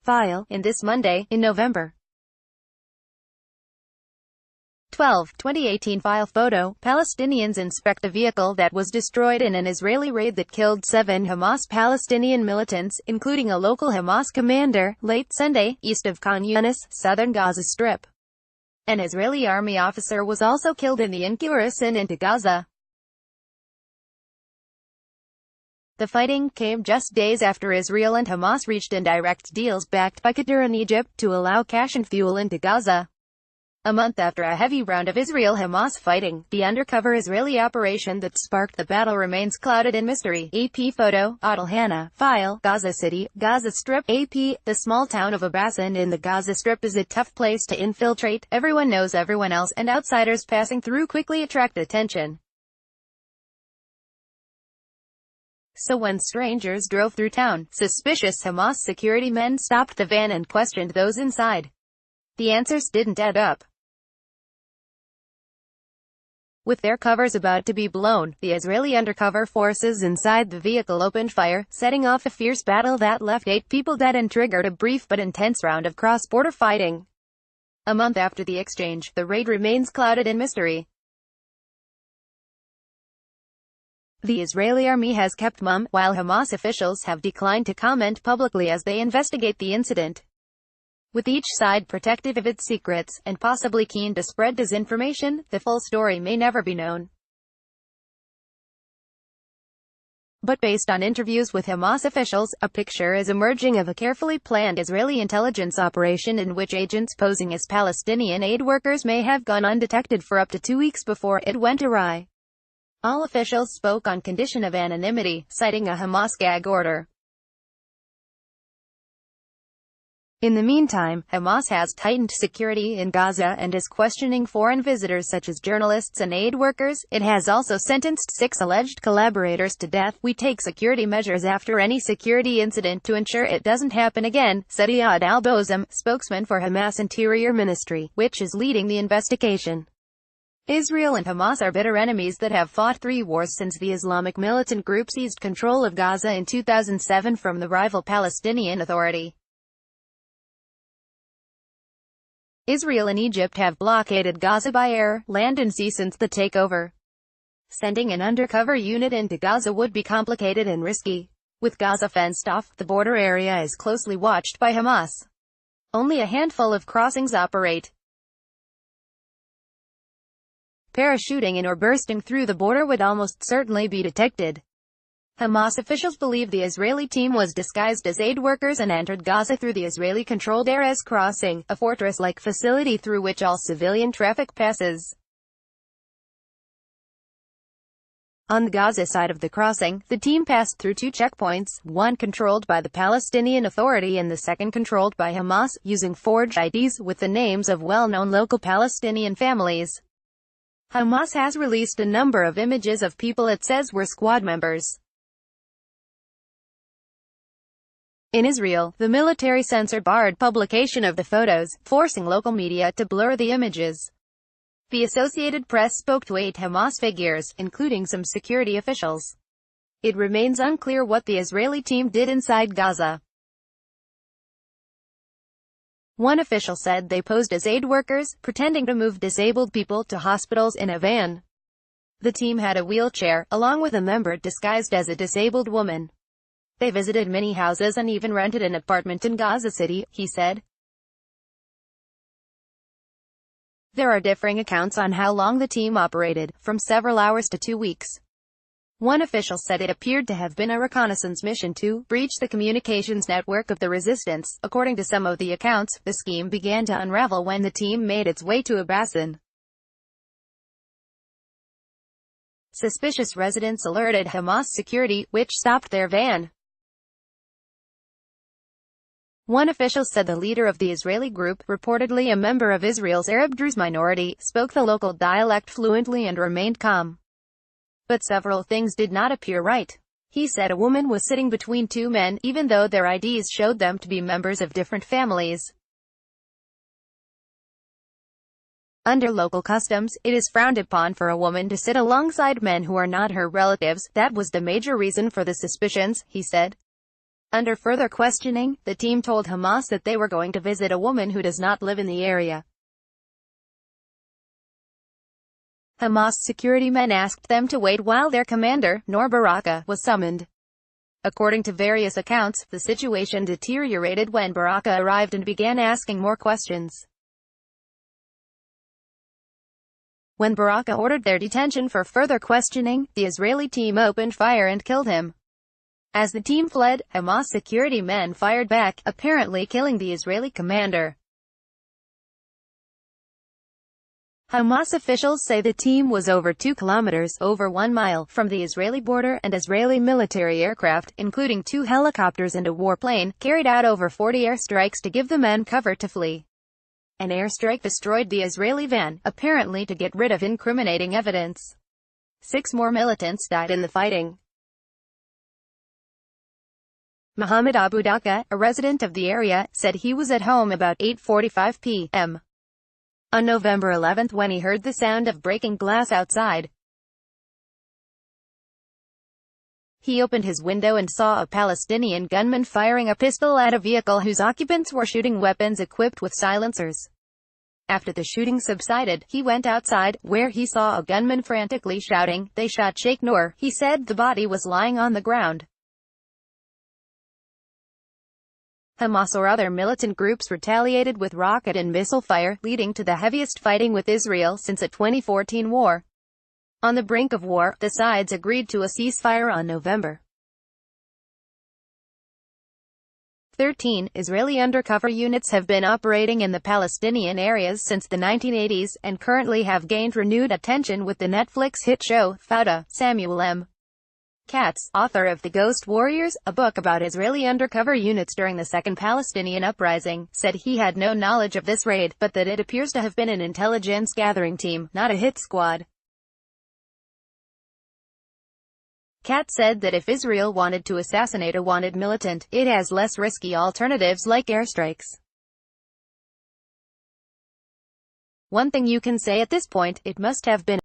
file, in this Monday, in November 12, 2018 file photo. Palestinians inspect a vehicle that was destroyed in an Israeli raid that killed 7 Hamas Palestinian militants, including a local Hamas commander, late Sunday, east of Khan Yunis, southern Gaza Strip. An Israeli army officer was also killed in the incursion into Gaza. The fighting came just days after Israel and Hamas reached indirect deals backed by Qatar and Egypt to allow cash and fuel into Gaza. A month after a heavy round of Israel-Hamas fighting, the undercover Israeli operation that sparked the battle remains clouded in mystery. AP photo, Adel Hanna, file, Gaza City, Gaza Strip. AP, the small town of Abasan in the Gaza Strip is a tough place to infiltrate. Everyone knows everyone else, and outsiders passing through quickly attract attention. So when strangers drove through town, suspicious Hamas security men stopped the van and questioned those inside. The answers didn't add up. With their covers about to be blown, the Israeli undercover forces inside the vehicle opened fire, setting off a fierce battle that left 8 people dead and triggered a brief but intense round of cross-border fighting. A month after the exchange, the raid remains clouded in mystery. The Israeli army has kept mum, while Hamas officials have declined to comment publicly as they investigate the incident. With each side protective of its secrets, and possibly keen to spread disinformation, the full story may never be known. But based on interviews with Hamas officials, a picture is emerging of a carefully planned Israeli intelligence operation in which agents posing as Palestinian aid workers may have gone undetected for up to 2 weeks before it went awry. All officials spoke on condition of anonymity, citing a Hamas gag order. In the meantime, Hamas has tightened security in Gaza and is questioning foreign visitors such as journalists and aid workers. It has also sentenced 6 alleged collaborators to death. "We take security measures after any security incident to ensure it doesn't happen again," said Iyad al-Bosam, spokesman for Hamas Interior Ministry, which is leading the investigation. Israel and Hamas are bitter enemies that have fought 3 wars since the Islamic militant group seized control of Gaza in 2007 from the rival Palestinian Authority. Israel and Egypt have blockaded Gaza by air, land and sea since the takeover. Sending an undercover unit into Gaza would be complicated and risky. With Gaza fenced off, the border area is closely watched by Hamas. Only a handful of crossings operate. Parachuting in or bursting through the border would almost certainly be detected. Hamas officials believe the Israeli team was disguised as aid workers and entered Gaza through the Israeli-controlled Erez crossing, a fortress-like facility through which all civilian traffic passes. On the Gaza side of the crossing, the team passed through 2 checkpoints, one controlled by the Palestinian Authority and the second controlled by Hamas, using forged IDs with the names of well-known local Palestinian families. Hamas has released a number of images of people it says were squad members. In Israel, the military censor barred publication of the photos, forcing local media to blur the images. The Associated Press spoke to 8 Hamas figures, including some security officials. It remains unclear what the Israeli team did inside Gaza. One official said they posed as aid workers, pretending to move disabled people to hospitals in a van. The team had a wheelchair, along with a member disguised as a disabled woman. They visited many houses and even rented an apartment in Gaza City, he said. There are differing accounts on how long the team operated, from several hours to 2 weeks. One official said it appeared to have been a reconnaissance mission to breach the communications network of the resistance. According to some of the accounts, the scheme began to unravel when the team made its way to Abasan. Suspicious residents alerted Hamas security, which stopped their van. One official said the leader of the Israeli group, reportedly a member of Israel's Arab Druze minority, spoke the local dialect fluently and remained calm. But several things did not appear right. He said a woman was sitting between 2 men, even though their IDs showed them to be members of different families. Under local customs, it is frowned upon for a woman to sit alongside men who are not her relatives. That was the major reason for the suspicions, he said. Under further questioning, the team told Hamas that they were going to visit a woman who does not live in the area. Hamas security men asked them to wait while their commander, Noor Baraka, was summoned. According to various accounts, the situation deteriorated when Baraka arrived and began asking more questions. When Baraka ordered their detention for further questioning, the Israeli team opened fire and killed him. As the team fled, Hamas security men fired back, apparently killing the Israeli commander. Hamas officials say the team was over 2 kilometers, over 1 mile, from the Israeli border, and Israeli military aircraft, including 2 helicopters and a warplane, carried out over 40 airstrikes to give the men cover to flee. An airstrike destroyed the Israeli van, apparently to get rid of incriminating evidence. 6 more militants died in the fighting. Mohammed Abu Daqqa, a resident of the area, said he was at home about 8:45 p.m. on November 11 when he heard the sound of breaking glass outside. He opened his window and saw a Palestinian gunman firing a pistol at a vehicle whose occupants were shooting weapons equipped with silencers. After the shooting subsided, he went outside, where he saw a gunman frantically shouting, "They shot Sheikh Noor." He said the body was lying on the ground. Hamas or other militant groups retaliated with rocket and missile fire, leading to the heaviest fighting with Israel since the 2014 war. On the brink of war, the sides agreed to a ceasefire on November 13. Israeli undercover units have been operating in the Palestinian areas since the 1980s, and currently have gained renewed attention with the Netflix hit show, Fauda. Samuel M. Katz, author of The Ghost Warriors, a book about Israeli undercover units during the Second Palestinian Uprising, said he had no knowledge of this raid, but that it appears to have been an intelligence gathering team, not a hit squad. Katz said that if Israel wanted to assassinate a wanted militant, it has less risky alternatives like airstrikes. One thing you can say at this point, it must have been